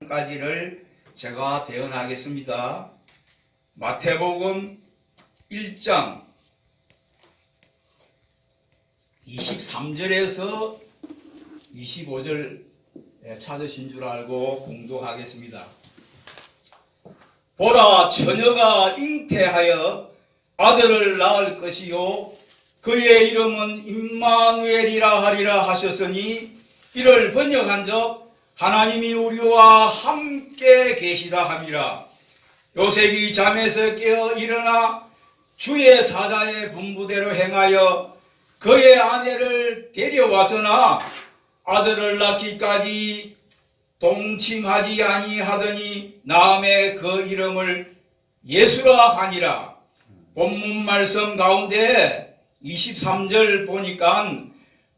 가지를 제가 대언하겠습니다. 마태복음 1장 23절에서 25절 찾으신 줄 알고 공독하겠습니다. 보라, 처녀가 잉태하여 아들을 낳을 것이요 그의 이름은 임마누엘이라 하리라 하셨으니 이를 번역한즉 하나님이 우리와 함께 계시다 함이라. 요셉이 잠에서 깨어 일어나 주의 사자의 분부대로 행하여 그의 아내를 데려와서나 아들을 낳기까지 동침하지 아니하더니 다음에 그 이름을 예수라 하니라. 본문 말씀 가운데 23절 보니까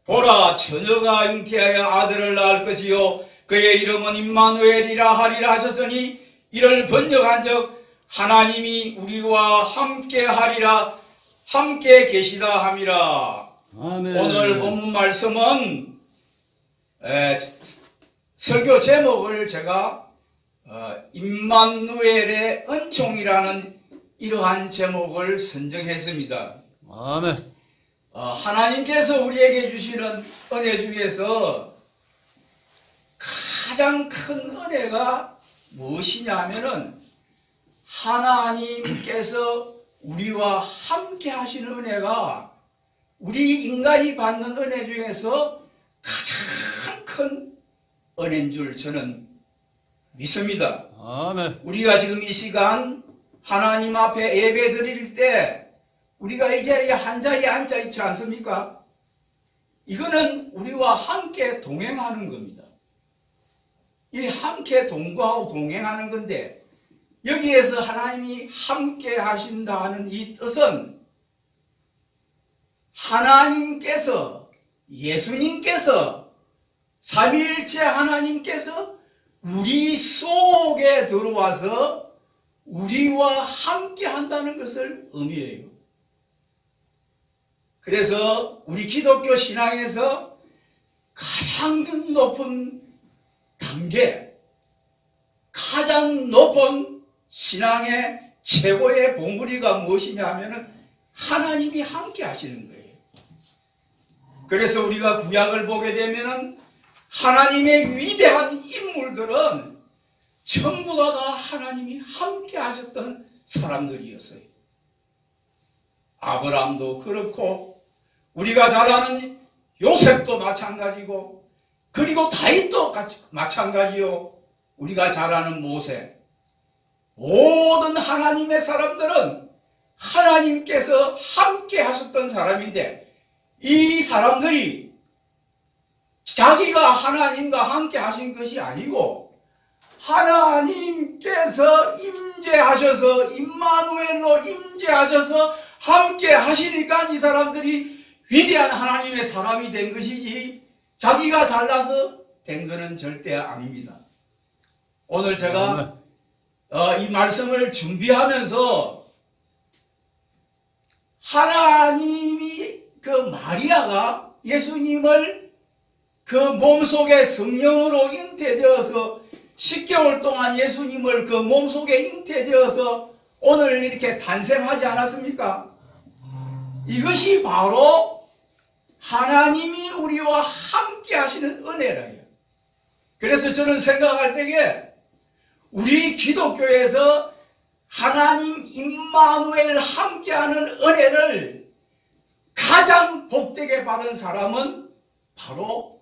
보라, 처녀가 잉태하여 아들을 낳을 것이요 그의 이름은 임마누엘이라 하리라 하셨으니 이를 번역한즉 하나님이 우리와 함께 하리라, 함께 계시다 함이라. 아멘. 오늘 본문 말씀은 설교 제목을 제가 임마누엘의 은총이라는 이러한 제목을 선정했습니다. 아멘. 하나님께서 우리에게 주시는 은혜 중에서 가장 큰 은혜가 무엇이냐 하면은 하나님께서 우리와 함께 하시는 은혜가 우리 인간이 받는 은혜 중에서 가장 큰 은혜인 줄 저는 믿습니다. 아멘. 우리가 지금 이 시간 하나님 앞에 예배 드릴 때 우리가 이 자리에 한 자리에 앉아 있지 않습니까? 이거는 우리와 함께 동행하는 겁니다. 이 함께 동거하고 동행하는 건데 여기에서 하나님이 함께 하신다 하는 이 뜻은 하나님께서, 예수님께서, 삼위일체 하나님께서 우리 속에 들어와서 우리와 함께 한다는 것을 의미해요. 그래서 우리 기독교 신앙에서 가장 높은 단계, 가장 높은 신앙의 최고의 봉우리가 무엇이냐 하면은 하나님이 함께 하시는 거예요. 그래서 우리가 구약을 보게 되면은 하나님의 위대한 인물들은 전부 다 하나님이 함께 하셨던 사람들이었어요. 아브라함도 그렇고 우리가 잘 아는 요셉도 마찬가지고 그리고 다윗도 마찬가지요. 우리가 잘 아는 모세, 모든 하나님의 사람들은 하나님께서 함께 하셨던 사람인데 이 사람들이 자기가 하나님과 함께 하신 것이 아니고 하나님께서 임재하셔서 임마누엘로 임재하셔서 함께 하시니까 이 사람들이 위대한 하나님의 사람이 된 것이지 자기가 잘나서 된 것은 절대 아닙니다. 오늘 제가 이 말씀을 준비하면서 하나님이 그 마리아가 예수님을 그 몸속에 성령으로 잉태되어서 10개월 동안 예수님을 그 몸속에 잉태되어서 오늘 이렇게 탄생하지 않았습니까? 이것이 바로 하나님이 우리와 함께 하시는 은혜라요. 그래서 저는 생각할 때에 우리 기독교에서 하나님 임마누엘 함께하는 은혜를 가장 복되게 받은 사람은 바로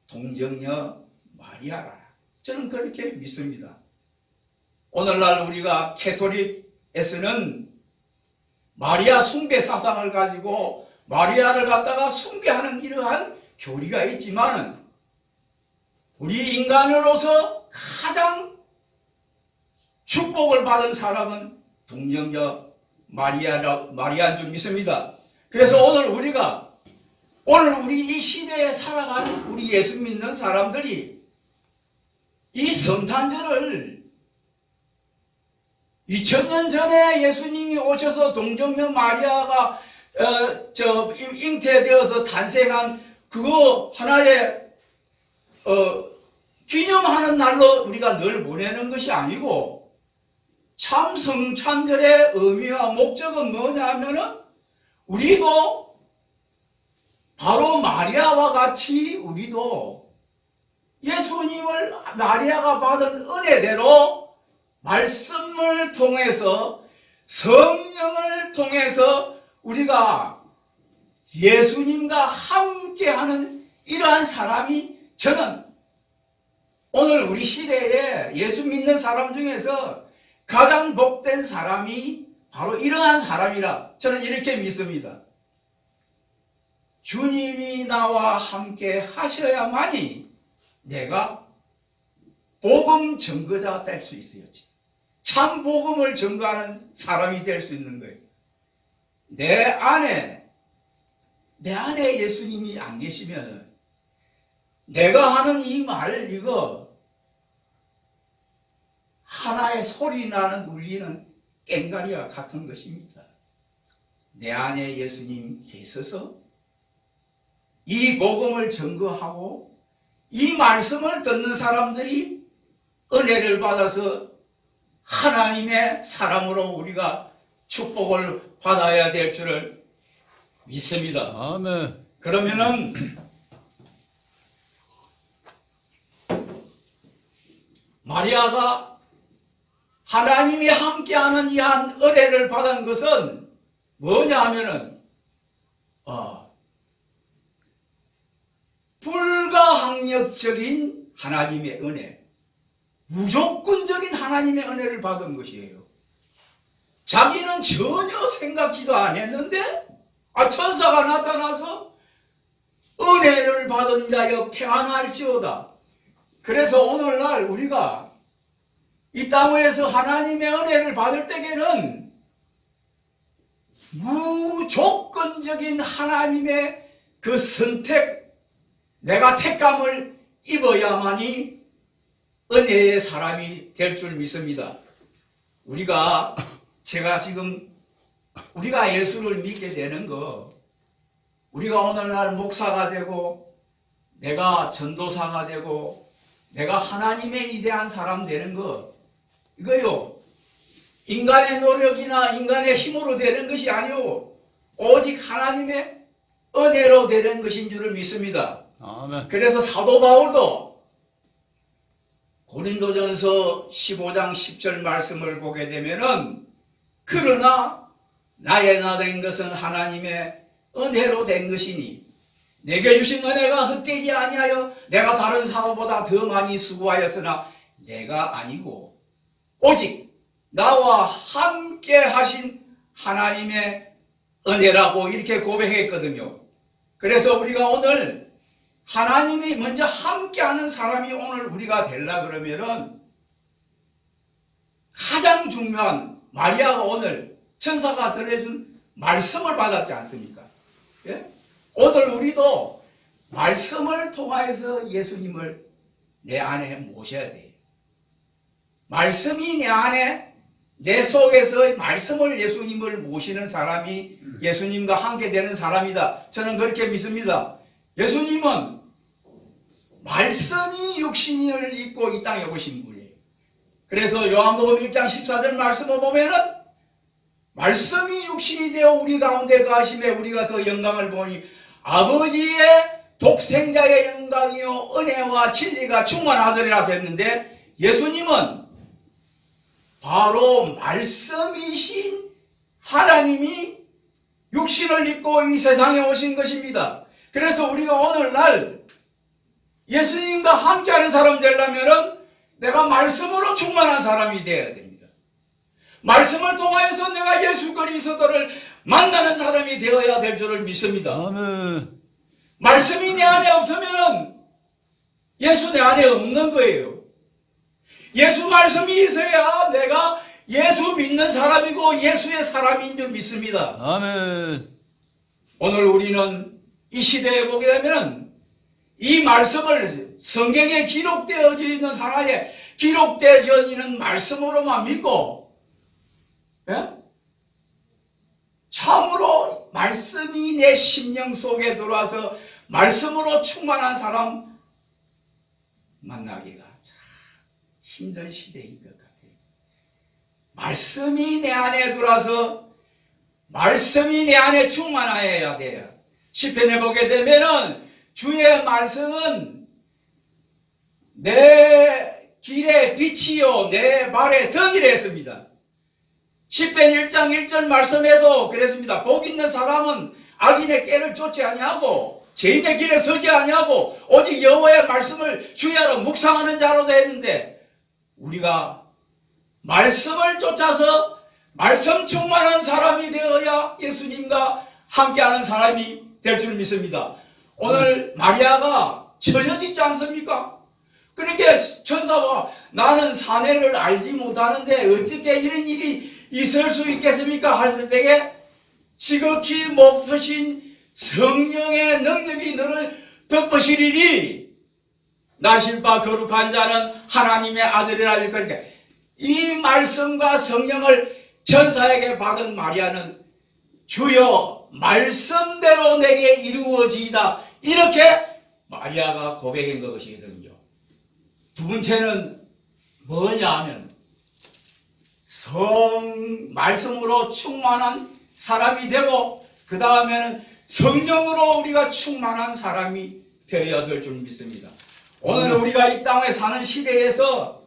동정녀 마리아라. 저는 그렇게 믿습니다. 오늘날 우리가 캐토릭에서는 마리아 숭배 사상을 가지고 마리아를 갖다가 숭배하는 이러한 교리가 있지만 우리 인간으로서 가장 축복을 받은 사람은 동정녀 마리아인 줄 믿습니다. 그래서 오늘 우리 이 시대에 살아가는 우리 예수 믿는 사람들이 이 성탄절을 2000년 전에 예수님이 오셔서 동정녀 마리아가 잉태되어서 탄생한 그거 하나의 기념하는 날로 우리가 늘 보내는 것이 아니고 참 성찬절의 의미와 목적은 뭐냐 하면은 우리도 바로 마리아와 같이 우리도 예수님을 마리아가 받은 은혜대로 말씀을 통해서 성령을 통해서 우리가 예수님과 함께하는 이러한 사람이 저는 오늘 우리 시대에 예수 믿는 사람 중에서 가장 복된 사람이 바로 이러한 사람이라 저는 이렇게 믿습니다. 주님이 나와 함께 하셔야만이 내가 복음 증거자가 될 수 있어요. 참 복음을 증거하는 사람이 될 수 있는 거예요. 내 안에 예수님이 안 계시면 내가 하는 이 말 이거 하나의 소리 나는 울리는 꽹과리와 같은 것입니다. 내 안에 예수님 계셔서 이 복음을 증거하고 이 말씀을 듣는 사람들이 은혜를 받아서 하나님의 사람으로 우리가 축복을 받아야 될 줄을 믿습니다. 아멘. 그러면은 마리아가 하나님이 함께하는 이 한 은혜를 받은 것은 뭐냐 하면은 불가항력적인 하나님의 은혜, 무조건적인 하나님의 은혜를 받은 것이에요. 자기는 전혀 생각지도 않았는데 천사가 나타나서 은혜를 받은 자여 평안할지어다. 그래서 오늘날 우리가 이 땅에서 하나님의 은혜를 받을 때에는 무조건적인 하나님의 그 선택, 내가 택감을 입어야만이 은혜의 사람이 될 줄 믿습니다. 제가 지금 우리가 예수를 믿게 되는 거, 우리가 오늘날 목사가 되고 내가 전도사가 되고 내가 하나님의 위대한 사람 되는 거, 이거요 인간의 노력이나 인간의 힘으로 되는 것이 아니오 오직 하나님의 은혜로 되는 것인 줄을 믿습니다. 아멘. 그래서 사도 바울도 고린도전서 15장 10절 말씀을 보게 되면은 그러나 나의 나 된 것은 하나님의 은혜로 된 것이니 내게 주신 은혜가 헛되지 아니하여 내가 다른 사도보다 더 많이 수고하였으나 내가 아니고 오직 나와 함께 하신 하나님의 은혜라고 이렇게 고백했거든요. 그래서 우리가 오늘 하나님이 먼저 함께하는 사람이 오늘 우리가 되려 그러면은 가장 중요한 마리아가 오늘 천사가 들려준 말씀을 받았지 않습니까? 예? 오늘 우리도 말씀을 통하여서 예수님을 내 안에 모셔야 돼요. 말씀이 내 안에 내 속에서 말씀을 예수님을 모시는 사람이 예수님과 함께 되는 사람이다. 저는 그렇게 믿습니다. 예수님은 말씀이 육신을 입고 이 땅에 오신 분이에요. 그래서 요한복음 1장 14절 말씀을 보면은 말씀이 육신이 되어 우리 가운데 거하심에 우리가 그 영광을 보니 아버지의 독생자의 영광이요 은혜와 진리가 충만하더라 했는데 예수님은 바로 말씀이신 하나님이 육신을 입고 이 세상에 오신 것입니다. 그래서 우리가 오늘날 예수님과 함께하는 사람 되려면 내가 말씀으로 충만한 사람이 되어야 됩니다. 말씀을 통하여서 내가 예수 그리스도를 만나는 사람이 되어야 될 줄을 믿습니다. 아멘. 말씀이 내 안에 없으면 예수 내 안에 없는 거예요. 예수 말씀이 있어야 내가 예수 믿는 사람이고 예수의 사람인 줄 믿습니다. 아멘. 오늘 우리는 이 시대에 보게 되면 이 말씀을 성경에 기록되어져 있는 하나의 기록되어져 있는 말씀으로만 믿고 참으로 말씀이 내 심령 속에 들어와서 말씀으로 충만한 사람 만나기가 참 힘든 시대인 것 같아요. 말씀이 내 안에 들어와서 말씀이 내 안에 충만하여야 돼요. 시편에 보게 되면은 주의 말씀은 내 길의 빛이요 내 발의 등이라 했습니다. 시편 1장 1절 말씀에도 그랬습니다. 복 있는 사람은 악인의 꾀를 쫓지 아니하고 죄인의 길에 서지 아니하고 오직 여호와의 말씀을 주야로 묵상하는 자로도 했는데, 우리가 말씀을 쫓아서 말씀 충만한 사람이 되어야 예수님과 함께하는 사람이 될 줄 믿습니다. 오늘 마리아가 처녀이지 않습니까? 그러니까 천사가 나는 사내를 알지 못하는데 어떻게 이런 일이 있을 수 있겠습니까? 하실 때에 지극히 높으신 성령의 능력이 너를 덮으시리니 나실 바 거룩한 자는 하나님의 아들이라 할 거니까, 이 말씀과 성령을 천사에게 받은 마리아는 주여 말씀대로 내게 이루어지이다, 이렇게 마리아가 고백한 것이거든요. 두 번째는 뭐냐 하면 말씀으로 충만한 사람이 되고, 그 다음에는 성령으로 우리가 충만한 사람이 되어야 될 줄 믿습니다. 오늘 우리가 이 땅에 사는 시대에서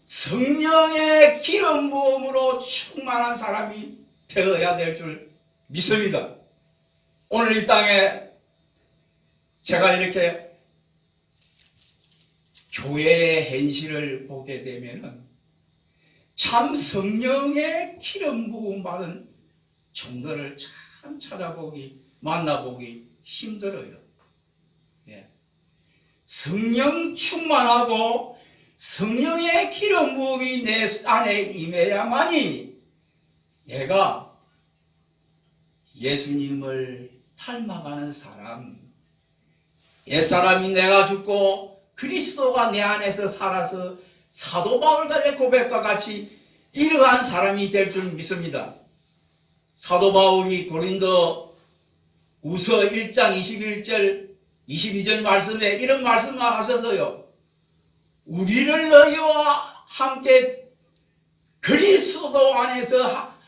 성령의 기름 부음으로 충만한 사람이 되어야 될 줄 믿습니다. 오늘 이 땅에 제가 이렇게 교회의 현실을 보게 되면은 참 성령의 기름 부음 받은 종들을 참 찾아보기, 만나보기 힘들어요. 예. 성령 충만하고 성령의 기름 부음이 내 안에 임해야만이 내가 예수님을 닮아가는 사람, 옛사람이 내가 죽고 그리스도가 내 안에서 살아서 사도 바울의 고백과 같이 이러한 사람이 될 줄 믿습니다. 사도 바울이 고린도 우서 1장 21절 22절 말씀에 이런 말씀을 하셔서요, 우리를 너희와 함께 그리스도 안에서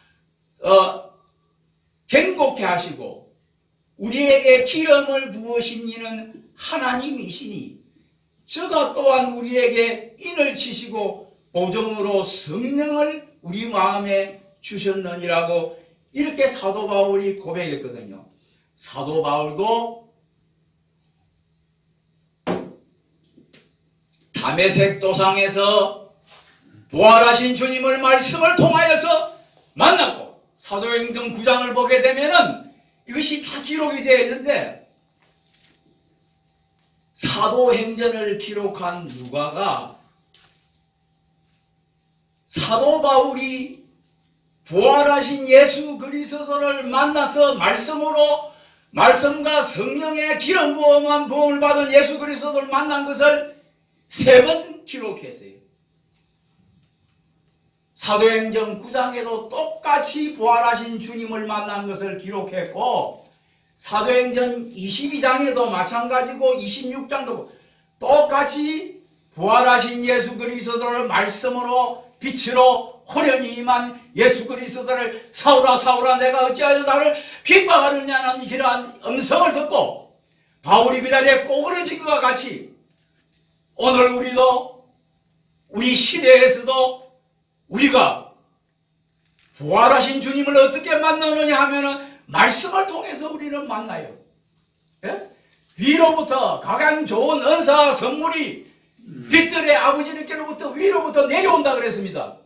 행복해 하시고 우리에게 기름을 부으신 이는 하나님이시니 저가 또한 우리에게 인을 치시고 보정으로 성령을 우리 마음에 주셨느니라고 이렇게 사도 바울이 고백했거든요. 사도 바울도 다메섹 도상에서 부활하신 주님을 말씀을 통하여서 만났고, 사도행전 9장을 보게 되면은 이것이 다 기록이 되어 있는데, 사도행전을 기록한 누가가 사도 바울이 부활하신 예수 그리스도를 만나서 말씀과 성령의 기름 부음을 받은 예수 그리스도를 만난 것을 3번 기록했어요. 사도행전 9장에도 똑같이 부활하신 주님을 만난 것을 기록했고, 사도행전 22장에도 마찬가지고 26장도 똑같이 부활하신 예수 그리스도를 말씀으로 빛으로 호련히 임한 예수 그리스도를 사울아 사울아 내가 어찌하여 나를 핍박하느냐는 이러한 음성을 듣고 바울이 그 자리에 꼬그러진 것과 같이 오늘 우리도 우리 시대에서도 우리가 부활하신 주님을 어떻게 만나느냐 하면은 말씀을 통해서 우리는 만나요. 예? 위로부터 가장 좋은 은사와 선물이 빛들의 아버지께로부터 위로부터 내려온다 그랬습니다.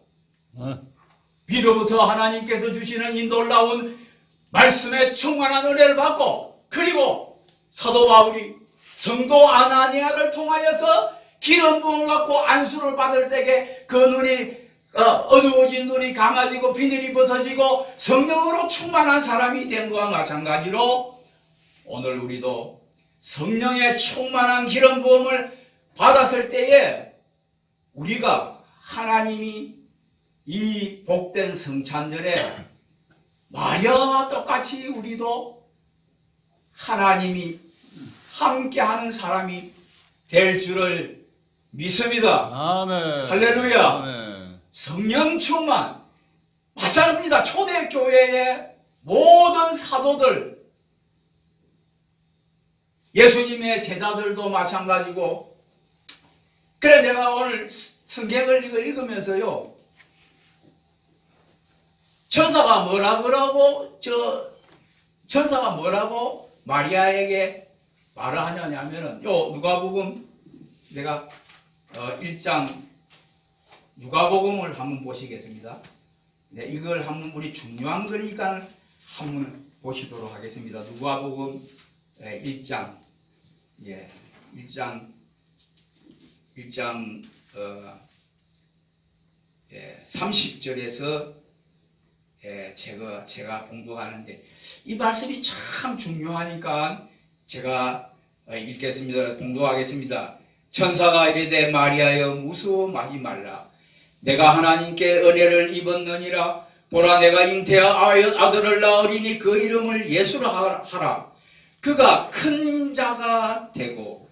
위로부터 하나님께서 주시는 이 놀라운 말씀의 충만한 은혜를 받고, 그리고 사도 바울이 성도 아나니아를 통하여서 기름 부음을 받고 안수를 받을 때에 그 눈이 어두워진 눈이 감아지고 비늘이 벗어지고 성령으로 충만한 사람이 된 것과 마찬가지로 오늘 우리도 성령의 충만한 기름 부음을 받았을 때에 우리가 하나님이 이 복된 성찬절에 마리아와 똑같이 우리도 하나님이 함께하는 사람이 될 줄을 믿습니다. 아멘. 할렐루야. 아멘. 성령 충만. 마찬가지입니다. 초대교회의 모든 사도들, 예수님의 제자들도 마찬가지고. 그래 내가 오늘 성경을 읽으면서요, 천사가 뭐라고 마리아에게 말을 하냐면은 누가복음 내가 1장 누가복음을 한번 보시겠습니다. 네, 이걸 한번 우리 중요한 거니까 한번 보시도록 하겠습니다. 누가복음 1장 30절에서 제가 봉독하는데 이 말씀이 참 중요하니까 제가 읽겠습니다. 봉독하겠습니다. 천사가 이르되 마리아여 무서워하지 말라. 내가 하나님께 은혜를 입었느니라. 보라 내가 잉태하여 아들을 낳으리니 그 이름을 예수라 하라. 그가 큰 자가 되고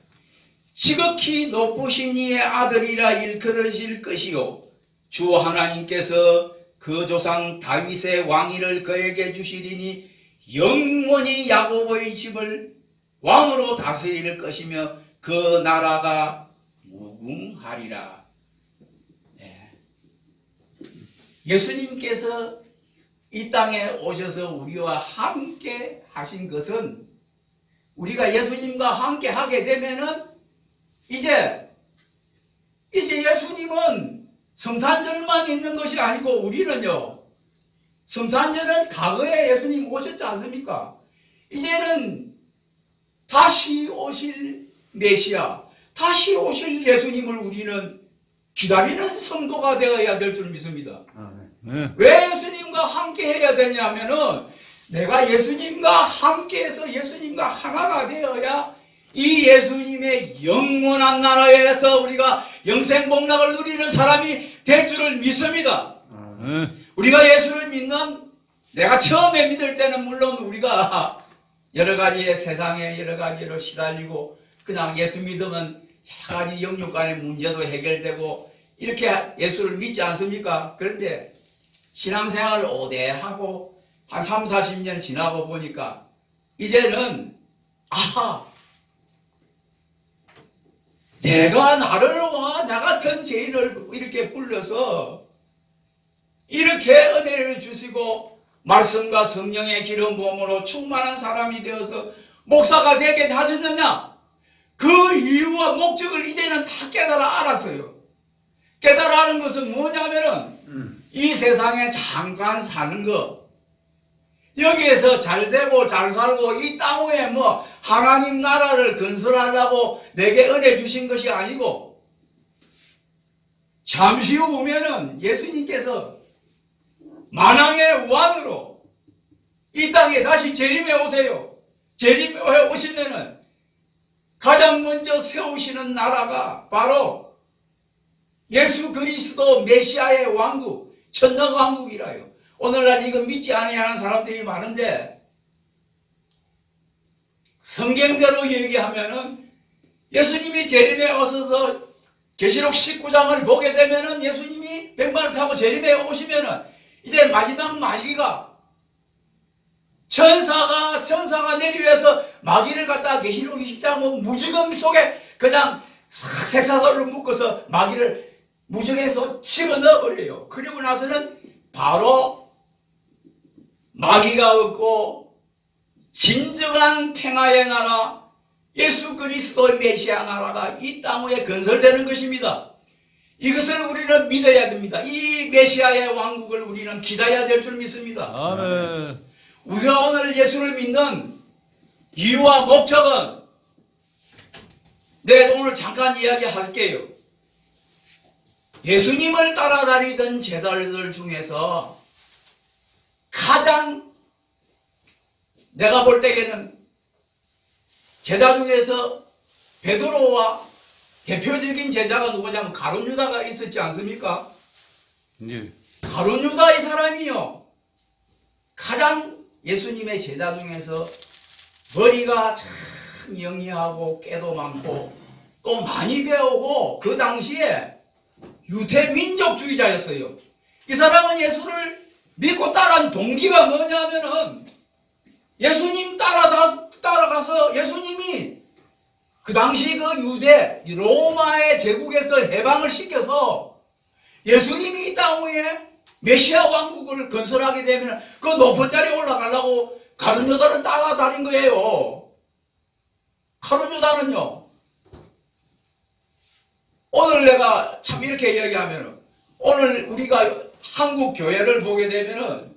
지극히 높으신 이의 아들이라 일컬어질 것이요 주 하나님께서 그 조상 다윗의 왕위를 그에게 주시리니 영원히 야곱의 집을 왕으로 다스릴 것이며 그 나라가 무궁하리라. 네. 예수님께서 이 땅에 오셔서 우리와 함께 하신 것은, 우리가 예수님과 함께 하게 되면은 이제 예수님은 성탄절만 있는 것이 아니고, 우리는요, 성탄절은 과거에 예수님 오셨지 않습니까? 이제는 다시 오실 메시아, 다시 오실 예수님을 우리는 기다리는 성도가 되어야 될 줄 믿습니다. 네. 왜 예수님과 함께 해야 되냐면은, 내가 예수님과 함께해서 예수님과 하나가 되어야 이 예수님의 영원한 나라에서 우리가 영생복락을 누리는 사람이 될 줄을 믿습니다. 우리가 예수를 믿는, 내가 처음에 믿을 때는 물론 우리가 여러 가지의 세상에 여러 가지로 시달리고 그냥 예수 믿으면 여러 가지 영육 간의 문제도 해결되고 이렇게 예수를 믿지 않습니까? 그런데 신앙생활을 오래 하고 한 3, 40년 지나고 보니까 이제는 내가 나를 나 같은 죄인을 이렇게 불러서 이렇게 은혜를 주시고 말씀과 성령의 기름 부음으로 충만한 사람이 되어서 목사가 되게 하셨느냐? 그 이유와 목적을 이제는 다 깨달아 알았어요. 깨달아 아는 것은 뭐냐면은 이 세상에 잠깐 사는 거, 여기에서 잘 되고 잘 살고 이 땅 위에 뭐 하나님 나라를 건설하려고 내게 은혜 주신 것이 아니고, 잠시 후 오면은 예수님께서 만왕의 왕으로 이 땅에 다시 재림해 오세요. 재림해 오시면은 가장 먼저 세우시는 나라가 바로 예수 그리스도 메시아의 왕국, 천년왕국이라요. 오늘날 이거 믿지 않는 사람들이 많은데, 성경대로 얘기하면은 예수님이 재림에 오셔서 계시록 19장을 보게 되면은 예수님이 백마를 타고 재림에 오시면은 이제 마지막 마귀가 천사가 내려와서 마귀를 갖다가 계시록 20장 무지금 속에 그냥 쇠사슬로 묶어서 마귀를 무지개에서 집어넣어버려요. 그리고 나서는 바로 마귀가 없고 진정한 평화의 나라, 예수 그리스도의 메시아 나라가 이 땅 위에 건설되는 것입니다. 이것을 우리는 믿어야 됩니다. 이 메시아의 왕국을 우리는 기다려야 될 줄 믿습니다. 아멘. 우리가 오늘 예수를 믿는 이유와 목적은, 내가 오늘 잠깐 이야기할게요. 예수님을 따라다니던 제자들 중에서 가장, 내가 볼 때에는 제자 중에서 베드로와 대표적인 제자가 누구냐면 가룟 유다가 있었지 않습니까? 네. 가룟 유다 이 사람이요, 가장 예수님의 제자 중에서 머리가 참 영리하고 깨도 많고 또 많이 배우고 그 당시에 유태민족주의자였어요. 이 사람은 예수를 믿고 따라한 동기가 뭐냐면은 예수님 따라가서 예수님이 그 당시 그 유대 로마의 제국에서 해방을 시켜서 예수님이 이 땅 위에 메시아 왕국을 건설하게 되면 그 높은 자리에 올라가려고 가룟 유다를 따라다닌 거예요. 가룟 유다는요. 오늘 내가 참 이렇게 이야기하면 오늘 우리가 한국 교회를 보게 되면은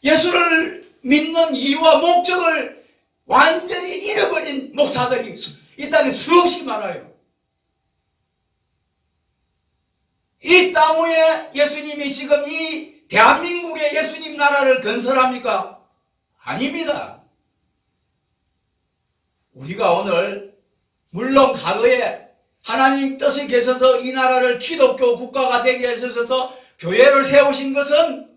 예수를 믿는 이유와 목적을 완전히 잃어버린 목사들이 이 땅에 수없이 많아요. 이 땅 위에 예수님이 지금 이 대한민국의 예수님 나라를 건설합니까? 아닙니다. 우리가 오늘 물론 과거에 하나님 뜻이 계셔서 이 나라를 기독교 국가가 되게 하셔서 교회를 세우신 것은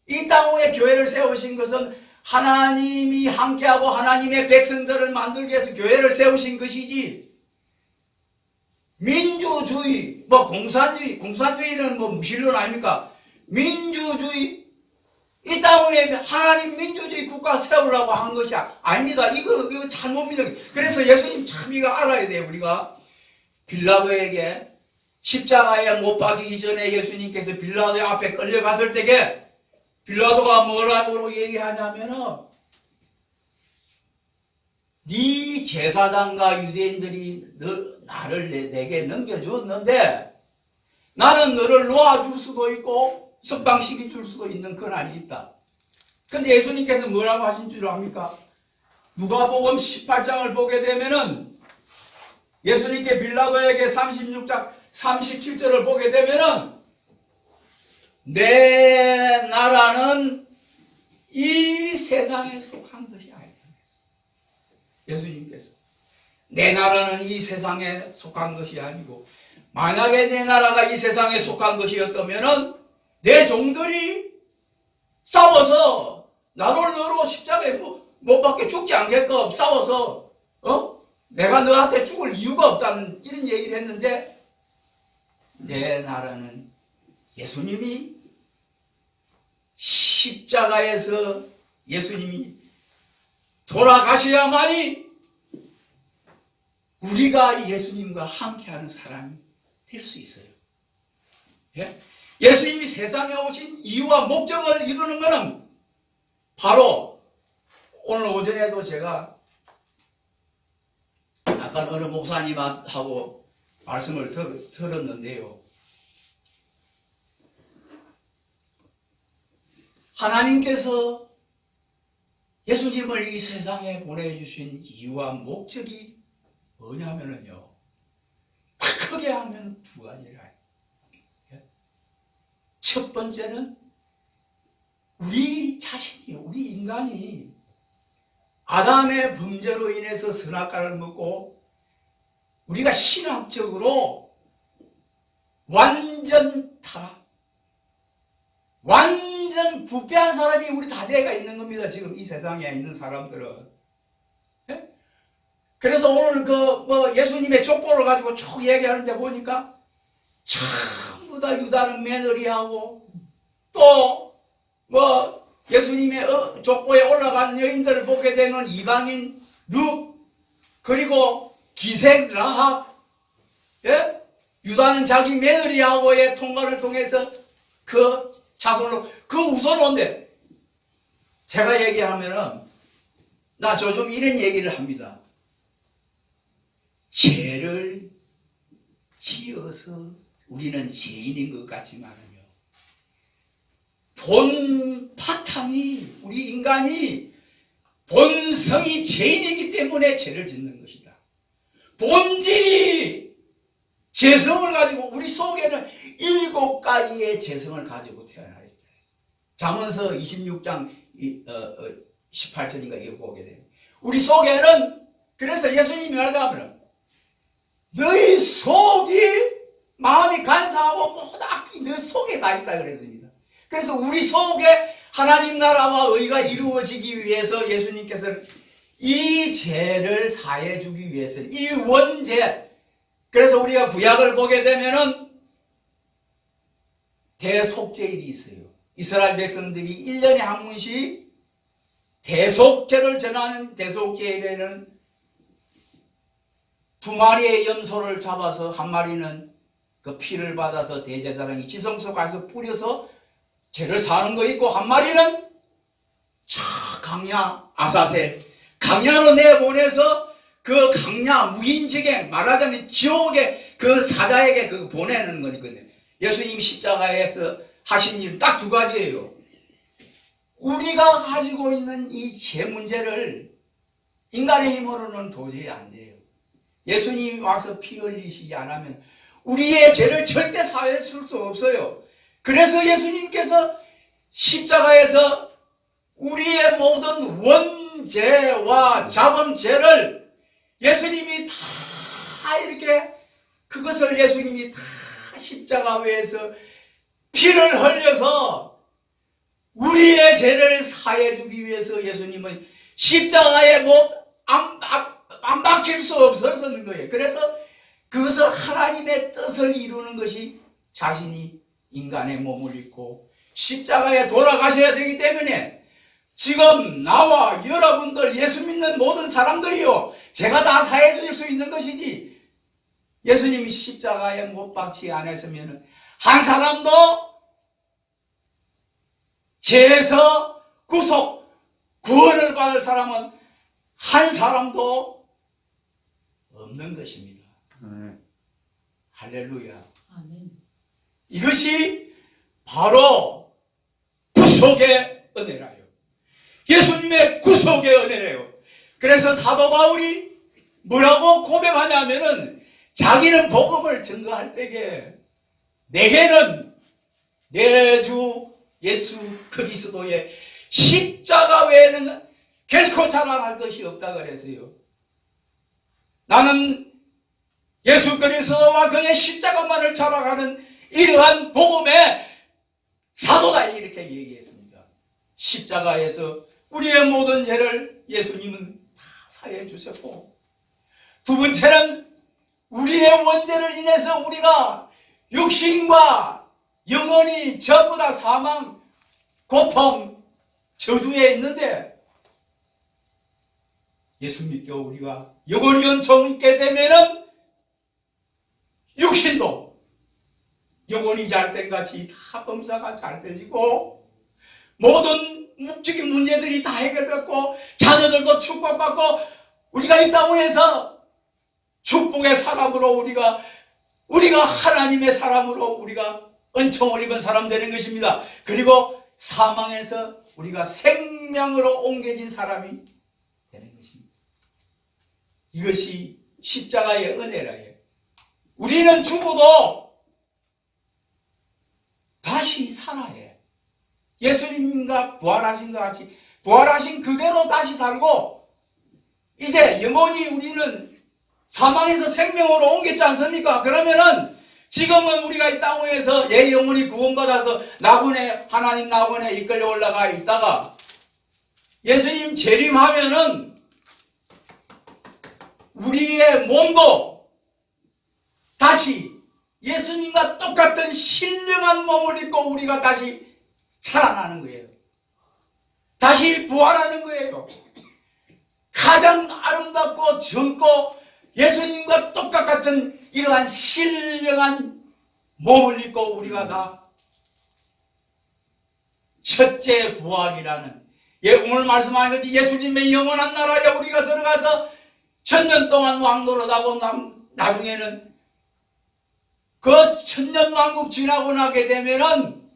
이 땅 위에 교회를 세우신 것은 하나님이 함께하고 하나님의 백성들을 만들기 위해서 교회를 세우신 것이지 민주주의, 공산주의는 무신론 아닙니까? 민주주의, 이 땅 위에 하나님 민주주의 국가 세우려고 한 것이 아닙니다. 이거 잘못 믿어. 그래서 예수님 참 이거 알아야 돼요, 우리가. 빌라도에게 십자가에 못 박히기 전에 예수님께서 빌라도 앞에 끌려갔을 때에 빌라도가 뭐라고 얘기하냐면은 네 제사장과 유대인들이 나를 내게 넘겨주었는데 나는 너를 놓아줄 수도 있고 석방시켜 줄 수도 있는 권한이 있다. 근데 예수님께서 뭐라고 하신 줄 압니까? 누가복음 18장을 보게 되면은 예수님께 빌라도에게 36장 37절을 보게 되면은 내 나라는 이 세상에 속한 것이 아니다. 예수님께서 내 나라는 이 세상에 속한 것이 아니고 만약에 내 나라가 이 세상에 속한 것이었다면은 내 종들이 싸워서 나를 너로 십자가에 못 박게 죽지 않게끔 싸워서 내가 너한테 죽을 이유가 없다는 이런 얘기를 했는데 내 나라는 예수님이 십자가에서 예수님이 돌아가셔야만이 우리가 예수님과 함께하는 사람이 될 수 있어요. 예? 예수님이 세상에 오신 이유와 목적을 이루는 것은 바로 오늘 오전에도 제가 약간 어느 목사님하고 말씀을 들었는데요. 하나님께서 예수님을 이 세상에 보내주신 이유와 목적이 뭐냐면요. 크게 하면 두 가지라. 첫 번째는 우리 자신이, 우리 인간이 아담의 범죄로 인해서 선악과를 먹고 우리가 신학적으로 완전 타락, 완전 부패한 사람이 우리 다대가 있는 겁니다. 지금 이 세상에 있는 사람들은. 예? 그래서 오늘 예수님의 족보를 가지고 쭉 얘기하는데 보니까 전부 다 유다는 며느리하고 또 예수님의 족보에 올라간 여인들을 보게 되면 이방인 룻 그리고 기생 라합, 예? 유다는 자기 며느리하고의 통관을 통해서 그 자손으로 그 우선인데 제가 얘기하면은 나 좀 이런 얘기를 합니다. 죄를 지어서 우리는 죄인인 것 같지만은요. 본 바탕이 우리 인간이 본성이 죄인이기 때문에 죄를 짓는 것이다. 본질이 죄성을 가지고 우리 속에는 7가지의 죄성을 가지고 태어나 있다. 잠언서 26장 18절인가 이거 보게 돼요. 우리 속에는 그래서 예수님이 말하자면 너희 속이 마음이 간사하고 모든 너 속에 다 있다 그랬습니다. 그래서 우리 속에 하나님 나라와 의가 이루어지기 위해서 예수님께서는 이 죄를 사해 주기 위해서 이 원죄 그래서 우리가 구약을 보게 되면은 대속제일이 있어요. 이스라엘 백성들이 1년에 한 번씩 대속제를 전하는 대속제일에는 2마리의 염소를 잡아서 한 마리는 그 피를 받아서 대제사장이 지성소 가서 뿌려서 죄를 사는 거 있고, 한 마리는 저 강야 아사셀 강야로 내보내서 그 강야 무인지경, 말하자면 지옥의 그 사자에게 그 보내는 거거든요. 예수님 십자가에서 하신 일 딱 2가지예요. 우리가 가지고 있는 이 죄 문제를 인간의 힘으로는 도저히 안 돼요. 예수님이 와서 피 흘리시지 않으면 우리의 죄를 절대 사해 줄 수 없어요. 그래서 예수님께서 십자가에서 우리의 모든 원죄와 자본죄를 예수님이 다 이렇게, 그것을 예수님이 다 십자가 위에서 피를 흘려서 우리의 죄를 사해 주기 위해서 예수님은 십자가에 안 박힐 수 없었는 거예요. 그래서 그것을 하나님의 뜻을 이루는 것이 자신이 인간의 몸을 입고 십자가에 돌아가셔야 되기 때문에, 지금 나와 여러분들 예수 믿는 모든 사람들이요, 제가 다 사해 줄 수 있는 것이지, 예수님이 십자가에 못 박지 않았으면 한 사람도 죄에서 구원을 받을 사람은 한 사람도 없는 것입니다. 할렐루야. 아멘. 이것이 바로 구속의 은혜라요. 예수님의 구속의 은혜예요. 그래서 사도 바울이 뭐라고 고백하냐면은, 자기는 복음을 증거할 때에 내게는 내 주 예수 그리스도의 십자가 외에는 결코 자랑할 것이 없다 그랬어요. 나는 예수 그리스도와 그의 십자가만을 자랑하는 이러한 복음의 사도다, 이렇게 얘기했습니다. 십자가에서 우리의 모든 죄를 예수님은 다 사해 주셨고, 2번째는 우리의 원죄를 인해서 우리가 육신과 영혼이 전부 다 사망, 고통, 저주에 있는데, 예수 믿고 우리가 영혼이 은총 있게 되면은 육신도 영혼이 잘된 같이 다 범사가 잘 되지고, 모든 묵적인 문제들이 다 해결됐고, 자녀들도 축복받고, 우리가 이 땅에서 축복의 사람으로 우리가 하나님의 사람으로 우리가 은총을 입은 사람 되는 것입니다. 그리고 사망에서 우리가 생명으로 옮겨진 사람이 되는 것입니다. 이것이 십자가의 은혜라요. 우리는 죽어도 다시 살아야, 예수님과 부활하신 것 같이 부활하신 그대로 다시 살고, 이제 영원히 우리는 사망에서 생명으로 옮겼지 않습니까? 그러면은 지금은 우리가 이 땅 위에서 영혼이 구원받아서 하나님 낙원에 이끌려 올라가 있다가 예수님 재림하면은 우리의 몸도 다시 예수님과 똑같은 신령한 몸을 입고 우리가 다시 살아나는 거예요. 다시 부활하는 거예요. 가장 아름답고 젊고 예수님과 똑같은 이러한 신령한 몸을 입고 우리가 다 첫째 부활이라는, 오늘 말씀하신 것이 예수님의 영원한 나라에 우리가 들어가서 1000년 동안 왕노릇하고 나중에는 그 1000년 왕국 지나고 나게 되면은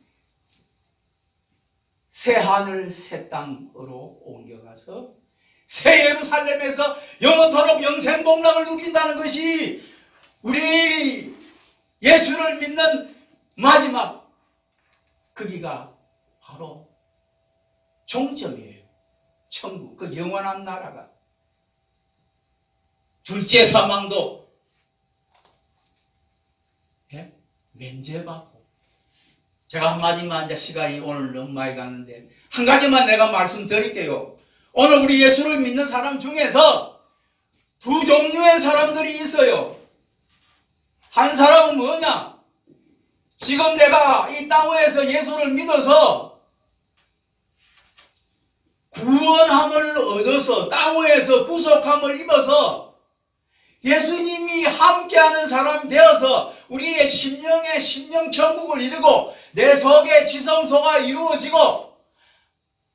새 하늘 새 땅으로 옮겨가서 새 예루살렘에서 영원토록 영생복락을 누린다는 것이 우리 예수를 믿는 마지막 거기가 바로 종점이에요. 천국, 그 영원한 나라가. 둘째 사망도 면제받고. 제가 한마디만, 이제 시간이 오늘 너무 많이 갔는데 한 가지만 내가 말씀드릴게요. 오늘 우리 예수를 믿는 사람 중에서 2종류의 사람들이 있어요. 한 사람은 뭐냐? 지금 내가 이 땅 위에서 예수를 믿어서 구원함을 얻어서 땅 위에서 구속함을 입어서 예수님이 함께하는 사람이 되어서 우리의 심령의 심령천국을 이루고 내 속의 지성소가 이루어지고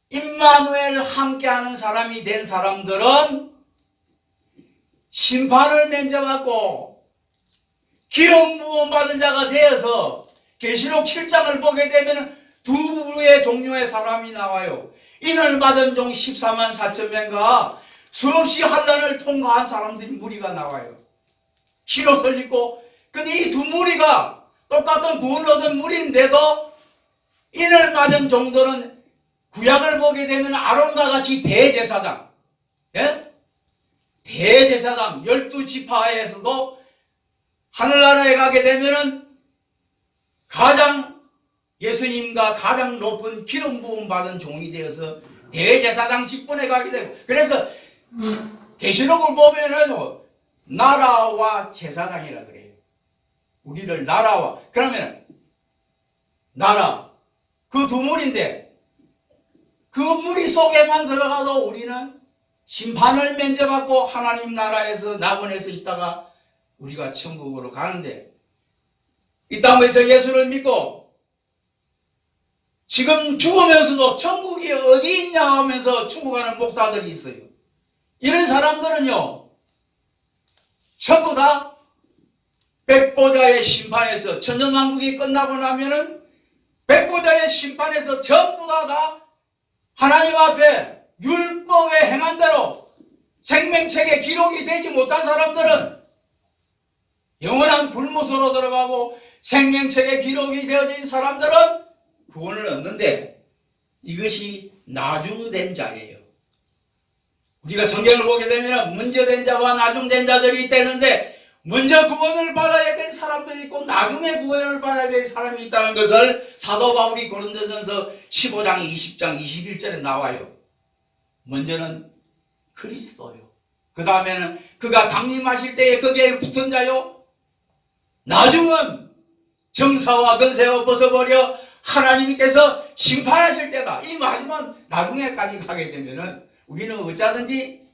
임마누엘 함께하는 사람이 된 사람들은 심판을 면제받고 기름 부음 받은 자가 되어서 계시록 7장을 보게 되면 두 부류의 종류의 사람이 나와요. 인을 받은 종 14만 4천 명과 수없이 환난을 통과한 사람들이 무리가 나와요. 흰옷을 입고. 근데 이 두 무리가 똑같은 구원을 얻은 무리인데도 인을 받은 종들은 구약을 보게 되면 아론과 같이 대제사장, 예? 대제사장 12지파에서도 하늘나라에 가게 되면은 가장 예수님과 가장 높은 기름 부음 받은 종이 되어서 대제사장 직분에 가게 되고, 그래서 계시록을 보면은 나라와 제사장이라 그래요. 우리를 나라와, 그러면 나라 그 두 무리인데 그 무리 속에만 들어가도 우리는 심판을 면제받고 하나님 나라에서 낙원에서 있다가 우리가 천국으로 가는데, 이 땅에서 예수를 믿고 지금 죽으면서도 천국이 어디 있냐 하면서 죽어가는 목사들이 있어요. 이런 사람들은요, 전부 다 백보자의 심판에서, 천년왕국이 끝나고 나면은 백보자의 심판에서 전부 다 하나님 앞에 율법에 행한 대로 생명책에 기록이 되지 못한 사람들은 영원한 불못으로 들어가고, 생명책에 기록이 되어진 사람들은 구원을 얻는데 이것이 나중된 자예요. 우리가 성경을 보게 되면 먼저 된 자와 나중된 자들이 있다는데, 먼저 구원을 받아야 될 사람들이 있고 나중에 구원을 받아야 될 사람이 있다는 것을 사도 바울이 고린도전서 15장 20장 21절에 나와요. 먼저는 그리스도요, 그 다음에는 그가 강림하실 때에 거기에 붙은 자요, 나중은 정사와 근세와 벗어버려 하나님께서 심판하실 때다. 이 마지막 나중에까지 가게 되면은 우리는 어쩌든지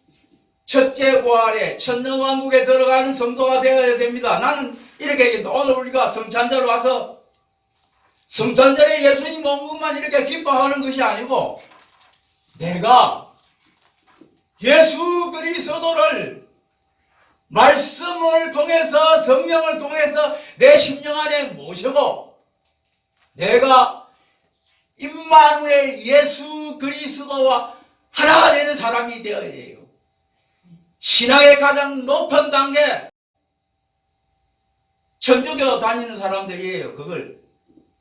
첫째 부활에 천년왕국에 들어가는 성도가 되어야 됩니다. 나는 이렇게 얘기합니다. 오늘 우리가 성찬절 와서 성찬절에 예수님 온 것만 이렇게 기뻐하는 것이 아니고, 내가 예수 그리스도를 말씀을 통해서, 성령을 통해서 내 심령 안에 모시고 내가 임마누엘 예수 그리스도와 하나가 되는 사람이 되어야 돼요. 신앙의 가장 높은 단계, 천주교 다니는 사람들이에요. 그걸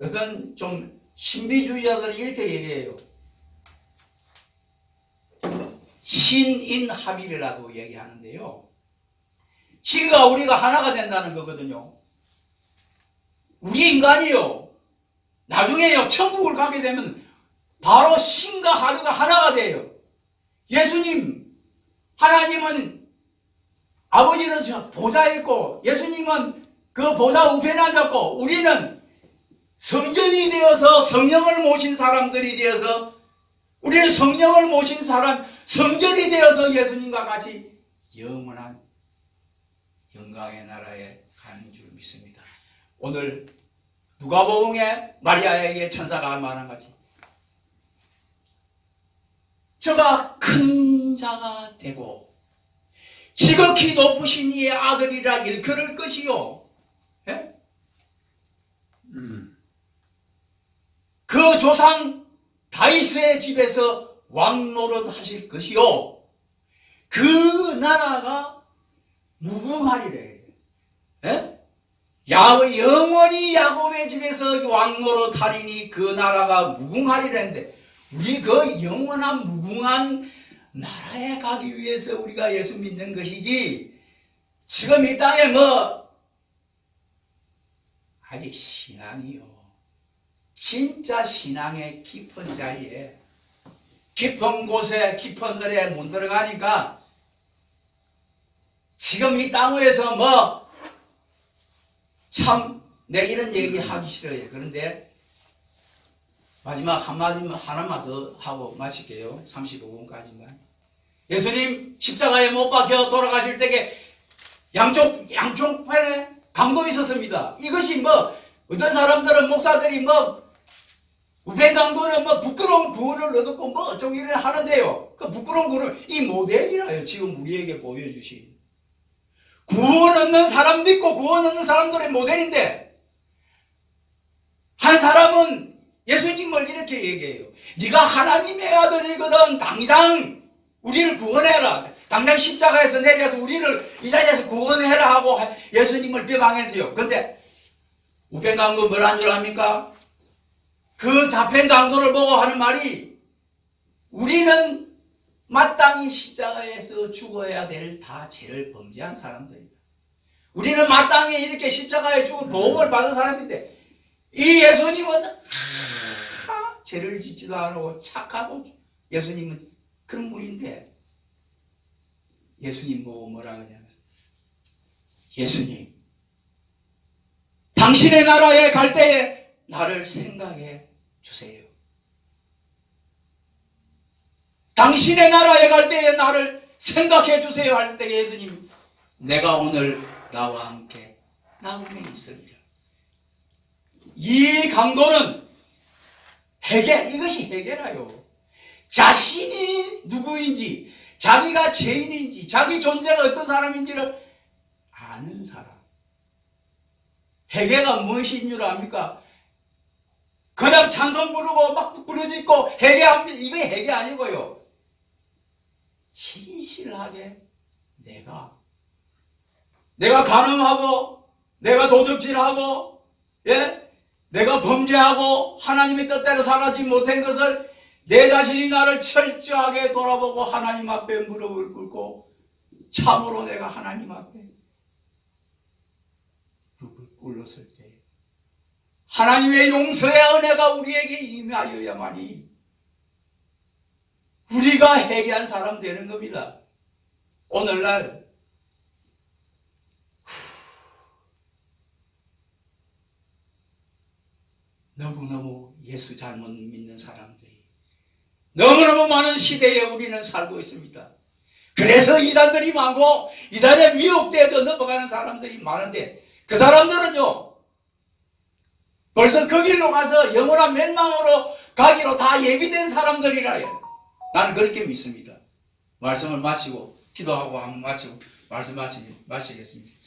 어떤 좀 신비주의자들이 이렇게 얘기해요. 신인합일이라고 얘기하는데요, 신과 우리가 하나가 된다는 거거든요. 우리 인간이요, 나중에요, 천국을 가게 되면 바로 신과 하루가 하나가 돼요. 예수님, 하나님은 아버지는 보좌에 있고 예수님은 그 보좌 우편에 앉았고, 우리는 성전이 되어서 성령을 모신 사람들이 되어서, 우리는 성령을 모신 사람, 성전이 되어서 예수님과 같이 영원한 영광의 나라에 가는 줄 믿습니다. 오늘 누가복음에 마리아에게 천사가 말한 같이 저가 큰 자가 되고 지극히 높으신 이의 아들이라 일컬을 것이요, 예? 그 조상 다윗의 집에서 왕노릇 하실 것이요, 그 나라가 무궁하리래. 예? 영원히 야곱의 집에서 왕노릇 하리니 그 나라가 무궁하리라는데, 우리 그 영원한 무궁한 나라에 가기 위해서 우리가 예수 믿는 것이지, 지금 이 땅에 아직 신앙이요, 진짜 신앙의 깊은 자리에, 깊은 곳에, 깊은 들에 못 들어가니까 지금 이 땅 위에서 참, 내가 이런 얘기 하기 싫어요. 그런데 마지막 하나만 더 하고 마칠게요. 35분까지만. 예수님 십자가에 못 박혀 돌아가실 때에 양쪽편에 강도 있었습니다. 이것이 어떤 사람들은 목사들이 우편강도는 부끄러운 구원을 얻었고 어쩌고 이래 하는데요. 그 부끄러운 구원을 이 모델이라요. 지금 우리에게 보여주신. 구원 얻는 사람 믿고 구원 얻는 사람들의 모델인데, 한 사람은 예수님을 이렇게 얘기해요. 네가 하나님의 아들이거든. 당장 우리를 구원해라. 당장 십자가에서 내려서 우리를 이 자리에서 구원해라 하고 예수님을 비방했어요. 근데 우편강도 뭐라는 줄 압니까? 그 잡힌 강도를 보고 하는 말이, 우리는 마땅히 십자가에서 죽어야 될 다 죄를 범죄한 사람들이다. 우리는 마땅히 이렇게 십자가에 죽은 보험을 받은 사람인데, 이 예수님은 죄를 짓지도 않고 착하고, 예수님은 그런 분인데, 예수님 보고 뭐라 하냐면, 예수님, 당신의 나라에 갈 때에 나를 생각해 주세요. 당신의 나라에 갈 때에 나를 생각해 주세요 할 때 예수님, 내가 오늘 나와 함께 나음에 있으리라. 이 강도는 이것이 해결해요. 자신이 누구인지, 자기가 죄인인지, 자기 존재가 어떤 사람인지를 아는 사람. 회개가 무엇인 줄 압니까? 그냥 찬송 부르고 막 부르짖고 회개합니다. 이게 회개 아니고요. 진실하게 내가 간음하고, 내가 도적질하고, 내가 범죄하고 하나님의 뜻대로 살아지 못한 것을 내 자신이 나를 철저하게 돌아보고 하나님 앞에 무릎을 꿇고, 참으로 내가 하나님 앞에 무릎을 꿇었을 때 하나님의 용서의 은혜가 우리에게 임하여야만이 우리가 회개한 사람 되는 겁니다. 오늘날 너무너무 예수 잘못 믿는 사람들이 너무너무 많은 시대에 우리는 살고 있습니다. 그래서 이단들이 많고 이단에 미혹되어서 넘어가는 사람들이 많은데, 그 사람들은요 벌써 그 길로 가서 영원한 멸망으로 가기로 다 예비된 사람들이라요. 나는 그렇게 믿습니다. 말씀을 마치고 기도하고 한번 마치고 말씀 마치겠습니다.